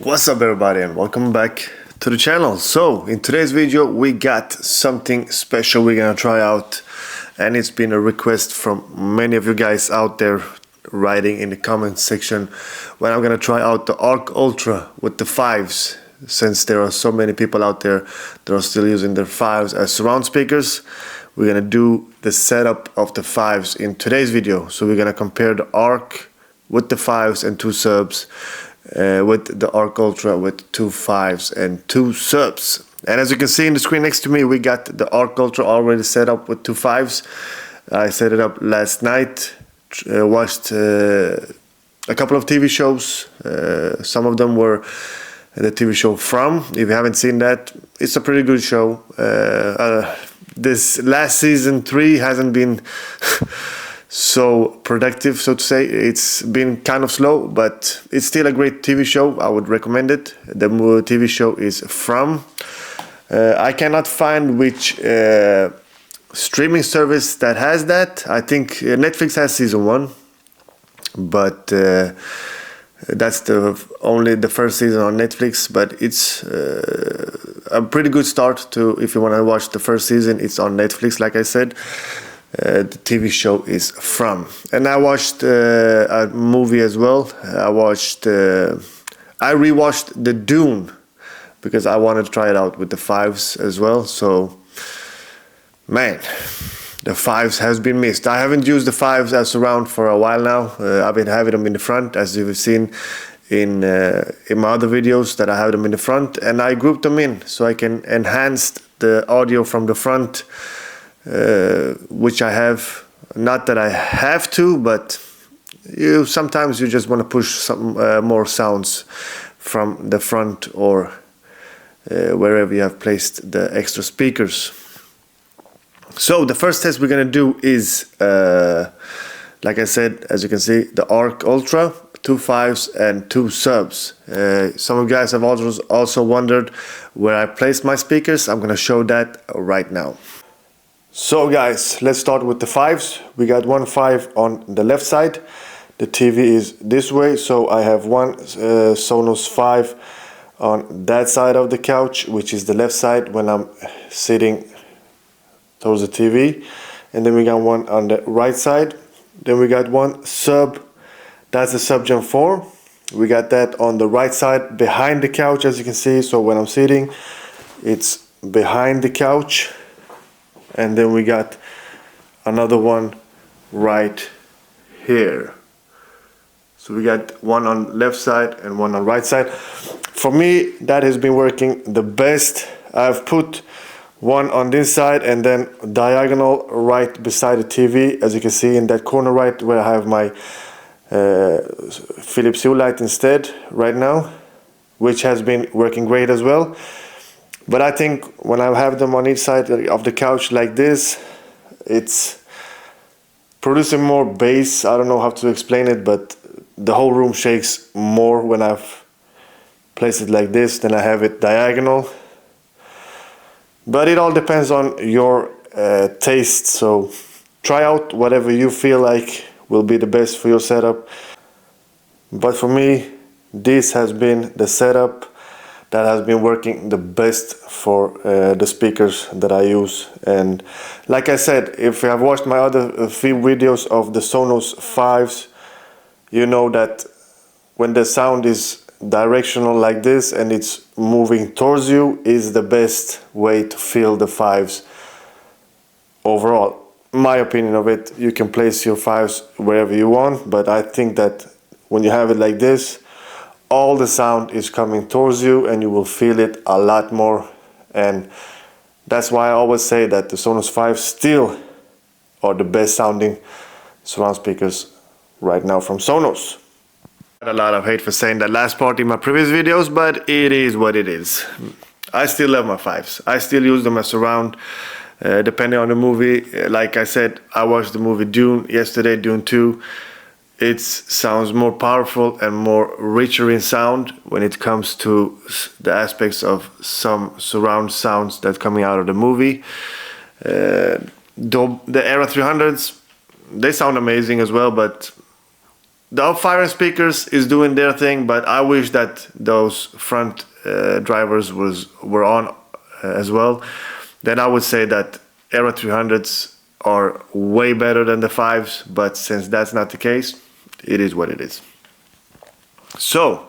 What's up everybody and welcome back to the channel. So in today's video we got something special we're gonna try out, and it's been a request from many of you guys out there writing in the comment section when I'm gonna try out the Arc Ultra with the 5s, since there are so many people out there that are still using their 5s as surround speakers. We're gonna do the setup of the 5s in today's video. So we're gonna compare the Arc with the 5s and 2 subs, with the Arc Ultra with 2 5s and 2 subs. And as you can see in the screen next to me, we got the Arc Ultra already set up with 2 5s. I set it up last night, watched a couple of TV shows. Some of them were the TV show From. If you haven't seen that, it's a pretty good show. This last season 3 hasn't been so productive, so to say. It's been kind of slow, but it's still a great TV show. I would recommend it. The TV show is From. I cannot find which streaming service that has that. I think Netflix has season 1, but that's only the first season on Netflix. But it's a pretty good start to, if you want to watch the first season. It's on Netflix, like I said. The TV show is From. And I watched a movie as well. I rewatched the Dune because I wanted to try it out with the 5s as well. So man, the 5s has been missed. I haven't used the 5s as surround for a while now. I've been having them in the front, as you've seen in my other videos, that I have them in the front, and I grouped them in so I can enhance the audio from the front, which I have. Not that I have to, but sometimes you just want to push some more sounds from the front or wherever you have placed the extra speakers. So the first test we're gonna do is, like I said, as you can see, the Arc Ultra, 2 5s and 2 subs. Some of you guys have also wondered where I placed my speakers. I'm gonna show that right now. So guys, let's start with the 5s. We got one 5 on the left side. The TV is this way, so I have one Sonos 5 on that side of the couch, which is the left side when I'm sitting towards the TV. And then we got one on the right side. Then we got one sub, that's the Sub Gen 4. We got that on the right side behind the couch, as you can see. So when I'm sitting, it's behind the couch. And then we got another one right here. So we got one on left side and one on right side. For me, that has been working the best. I've put one on this side and then diagonal right beside the TV, as you can see in that corner right where I have my Philips Hue light instead right now, which has been working great as well. But I think when I have them on each side of the couch like this, it's producing more bass. I don't know how to explain it, but the whole room shakes more when I've placed it like this than I have it diagonal. But it all depends on your taste, so try out whatever you feel like will be the best for your setup. But for me, this has been the setup that has been working the best for the speakers that I use. And like I said, if you have watched my other few videos of the Sonos 5s, you know that when the sound is directional like this and it's moving towards you, is the best way to feel the 5s overall. My opinion of it, you can place your 5s wherever you want, but I think that when you have it like this, all the sound is coming towards you and you will feel it a lot more. And that's why I always say that the Sonos 5 still are the best sounding surround speakers right now from Sonos. A lot of hate for saying that last part in my previous videos, but it is what it is. I still love my 5s. I still use them as surround, depending on the movie. Like I said, I watched the movie Dune yesterday, Dune 2. It sounds more powerful and more richer in sound when it comes to the aspects of some surround sounds that coming out of the movie. The Era 300s, they sound amazing as well, but the up-firing speakers is doing their thing, but I wish that those front drivers were on as well. Then I would say that Era 300s are way better than the 5s, but since that's not the case, it is what it is. So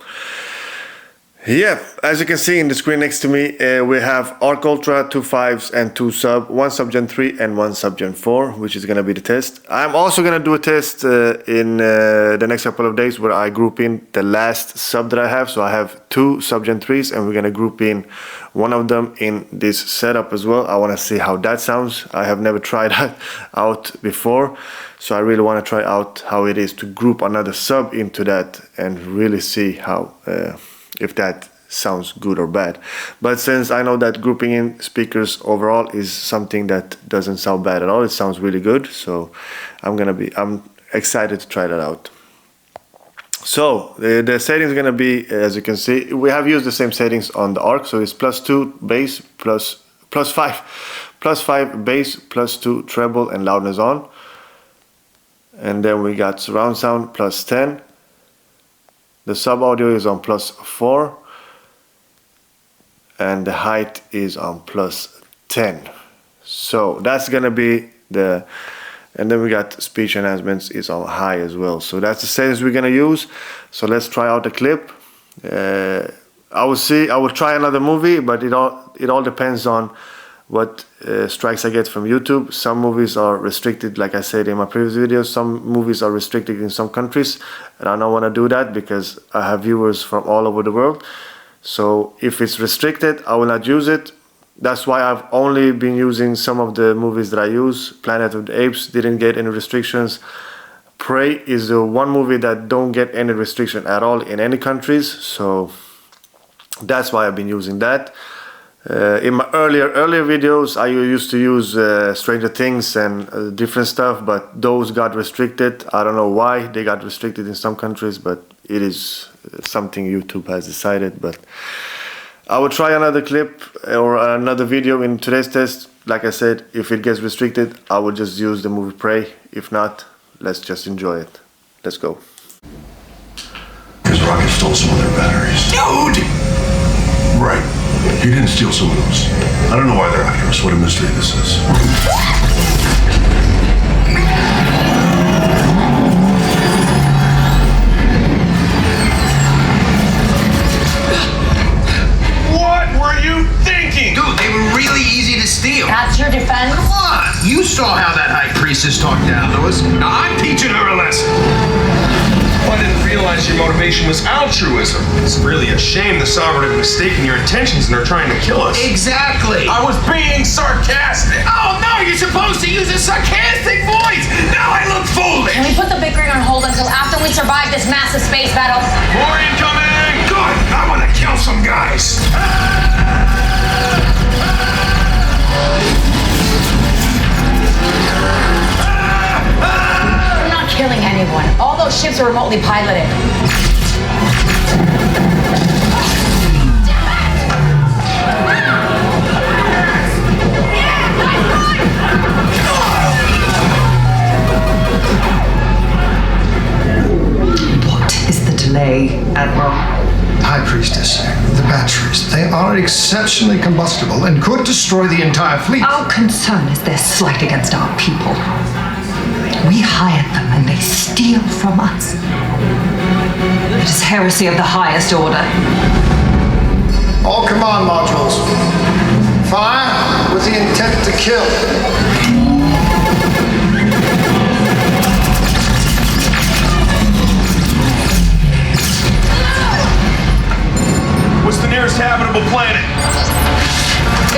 yeah, as you can see in the screen next to me, we have Arc Ultra, 2 5s and 2 sub, 1 sub Gen 3 and 1 sub Gen 4, which is going to be the test. I'm also going to do a test in the next couple of days where I group in the last sub that I have. So I have 2 sub Gen 3s and we're going to group in one of them in this setup as well. I want to see how that sounds. I have never tried that out before. So I really want to try out how it is to group another sub into that and really see how... if that sounds good or bad. But since I know that grouping in speakers overall is something that doesn't sound bad at all, it sounds really good. So I'm excited to try that out. So the settings are gonna be, as you can see, we have used the same settings on the Arc. So it's +2 bass, +5 bass, +2 treble and loudness on. And then we got surround sound +10. The sub audio is on +4 and the height is on +10. So that's gonna be the, and then we got speech enhancements is on high as well. So that's the settings we're gonna use. So let's try out the clip. I will try another movie, but it all depends on what strikes I get from YouTube. Some movies are restricted, like I said in my previous videos. Some movies are restricted in some countries, and I don't want to do that because I have viewers from all over the world. So if it's restricted, I will not use it. That's why I've only been using some of the movies that I use. Planet of the Apes didn't get any restrictions. Prey is the one movie that don't get any restriction at all in any countries. So that's why I've been using that. In my earlier videos, I used to use Stranger Things and different stuff, but those got restricted. I don't know why they got restricted in some countries, but it is something YouTube has decided. But I will try another clip or another video in today's test. Like I said, if it gets restricted, I will just use the movie Prey. If not, let's just enjoy it. Let's go. Because Rocket stole some of their batteries. Dude! Right. He didn't steal some of those. I don't know why they're after us. What a mystery this is. What were you thinking? Dude, they were really easy to steal. That's your defense? Come on! You saw how that high priestess talked down to us. Now I'm teaching her a lesson. I didn't realize your motivation was altruism. It's really a shame the Sovereign have mistaken your intentions and are trying to kill us. Exactly! I was being sarcastic. Oh no, you're supposed to use a sarcastic voice. Now I look foolish. Can we put the bickering on hold until after we survive this massive space battle? More incoming. Good. I want to kill some guys. We're not killing anyone. All those ships are remotely piloted. What is the delay, Admiral? High Priestess, the batteries, they are exceptionally combustible and could destroy the entire fleet. Our concern is their slight against our people. We hired them and they steal from us. It is heresy of the highest order. All command modules, fire with the intent to kill. What's the nearest habitable planet?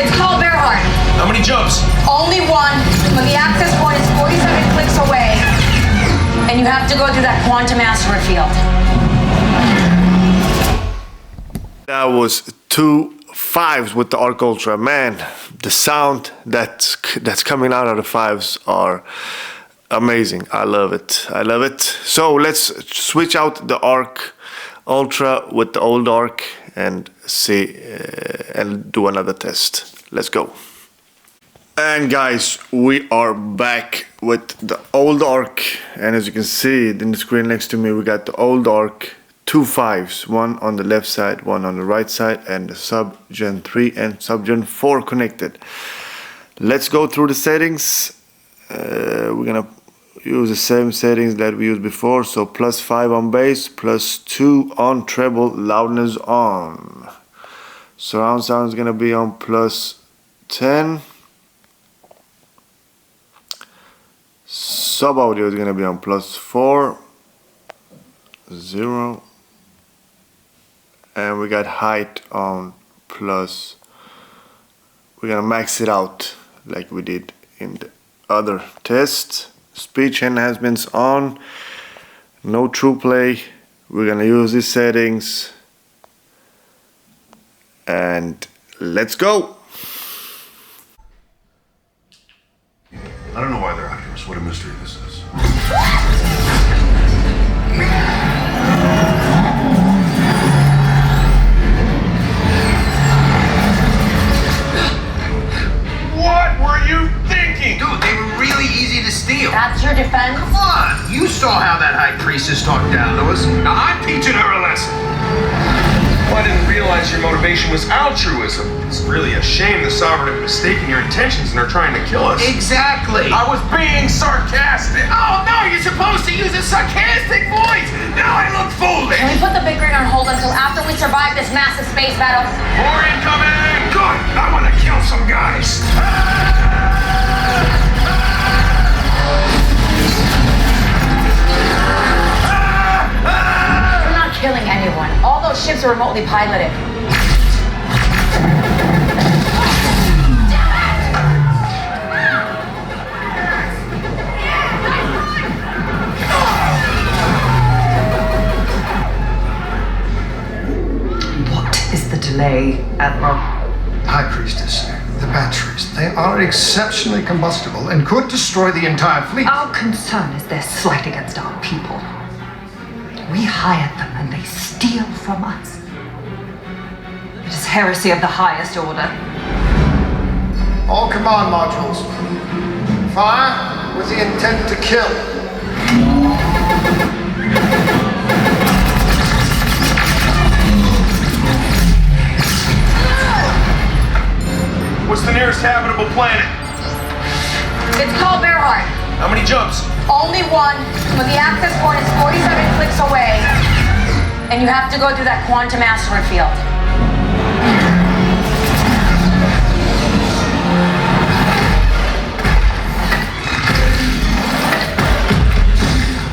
It's called Bearheart. How many jumps? Only one, but the access point is 47 clicks away. And you have to go through that quantum asteroid field. That was 2 5s with the Arc Ultra. Man, the sound that's coming out of the 5s are amazing. I love it. I love it. So let's switch out the Arc Ultra with the old Arc and see and do another test. Let's go. And guys, we are back with the old ARC, and as you can see in the screen next to me, we got the old ARC, two fives, one on the left side, one on the right side, and the sub Gen 3 and sub Gen 4 connected. Let's go through the settings. We're gonna use the same settings that we used before, so +5 on bass, +2 on treble, loudness on. Surround sound is gonna be on +10. Sub audio is gonna be on +4, 0, and we got height on plus. We're gonna max it out like we did in the other test. Speech enhancements on, no true play. We're gonna use these settings, and let's go. I don't know why they're after us. What a mystery this is. What were you thinking? Dude, they were really easy to steal. That's your defense? Come on, you saw how that high priestess talked down to us. Now I'm teaching her a lesson. Well, I didn't realize your motivation was altruism. It's really a shame the sovereign have mistaken your intentions and are trying to kill us. Exactly. I was being sarcastic. Oh no, you're supposed to use a sarcastic voice. Now I look foolish. Can we put the big ring on hold until after we survive this massive space battle? More incoming. Good. I want to kill some guys. We're not killing anyone. All those ships are remotely piloted. What is the delay, Admiral? High Priestess, the batteries, they are exceptionally combustible and could destroy the entire fleet. Our concern is their slight against our people. We hired them and they steal from us. It is heresy of the highest order. All command modules, fire with the intent to kill. What's the nearest habitable planet? It's called Bearheart. How many jumps? Only one, but the access point is 47 clicks away. And you have to go through that quantum asteroid field.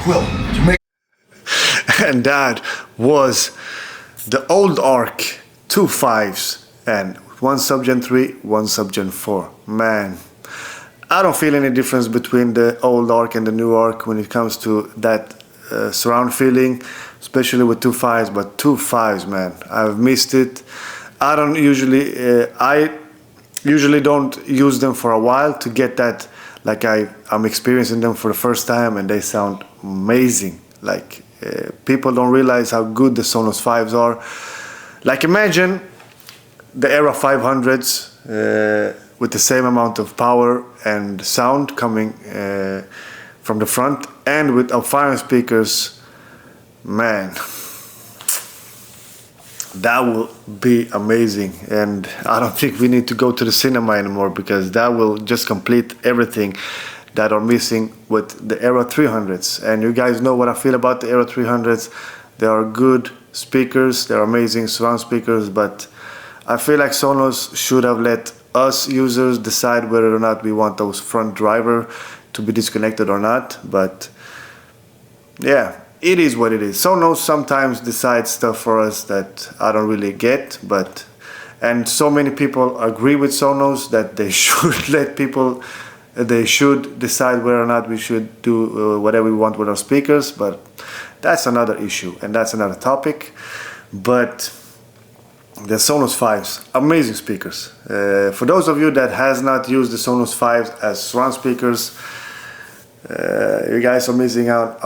Will, you make And that was the old ARC, two fives, and one sub Gen 3, one sub Gen 4. Man, I don't feel any difference between the old ARC and the new ARC when it comes to that surround feeling, especially with two fives. But two fives, man, I've missed it. I usually don't use them for a while to get that, like I'm experiencing them for the first time, and they sound amazing. Like people don't realize how good the Sonos 5s are. Like imagine the Era 500s with the same amount of power and sound coming from the front, and with our fire speakers. Man, that will be amazing. And I don't think we need to go to the cinema anymore, because that will just complete everything that are missing with the Era 300s. And you guys know what I feel about the Era 300s. They are good speakers, they're amazing surround speakers, but I feel like Sonos should have let us users decide whether or not we want those front driver to be disconnected or not. But yeah, it is what it is. Sonos sometimes decides stuff for us that I don't really get, and so many people agree with Sonos that they should let people, they should decide whether or not we should do whatever we want with our speakers, but that's another issue and that's another topic. But the Sonos 5s, amazing speakers. For those of you that has not used the Sonos 5s as surround speakers, you guys are missing out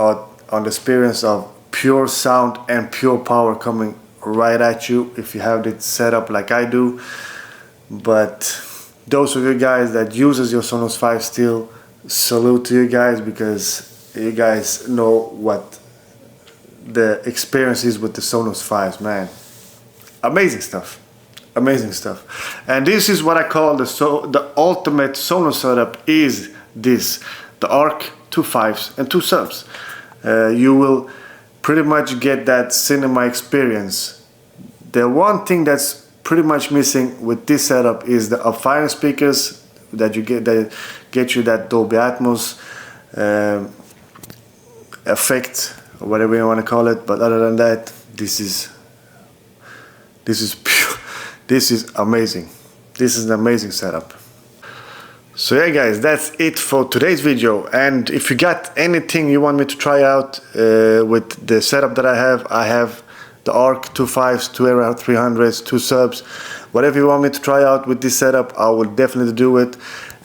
on the experience of pure sound and pure power coming right at you if you have it set up like I do. But those of you guys that uses your Sonos 5 still, salute to you guys, because you guys know what the experience is with the Sonos 5s, man. Amazing stuff. Amazing stuff. And this is what I call the ultimate Sonos setup is this. The ARC, 2 5s and 2 subs. You will pretty much get that cinema experience. The one thing that's pretty much missing with this setup is the up-firing speakers that you get you that Dolby Atmos effect, or whatever you want to call it. But other than that, this is pure. This is amazing. This is an amazing setup. So yeah guys, that's it for today's video. And if you got anything you want me to try out with the setup that I have the ARC, 2 5s, 2 300s, 2 subs, whatever you want me to try out with this setup, I will definitely do it.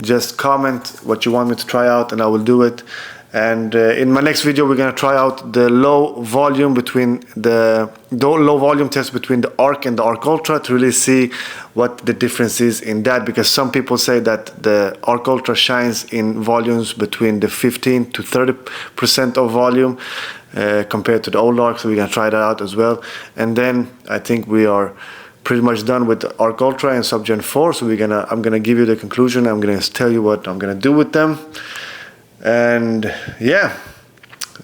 Just comment what you want me to try out and I will do it. And in my next video we're gonna try out the low volume test between the ARC and the ARC Ultra to really see what the difference is in that, because some people say that the ARC Ultra shines in volumes between the 15 to 30% of volume compared to the old ARC, so we're gonna try that out as well. And then I think we are pretty much done with the ARC Ultra and Subgen 4, so I'm gonna give you the conclusion. I'm gonna tell you what I'm gonna do with them. And yeah,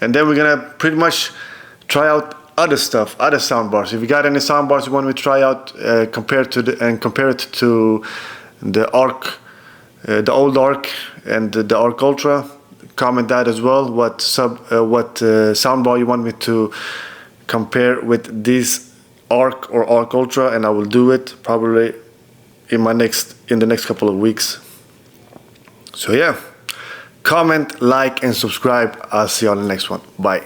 and then we're gonna pretty much try out other stuff, other soundbars. If you got any soundbars you want me to try out, compare it to the ARC, the old ARC and the ARC Ultra, comment that as well. What soundbar you want me to compare with this ARC or ARC Ultra, and I will do it probably in the next couple of weeks. So yeah. Comment, like, and subscribe. I'll see you on the next one. Bye.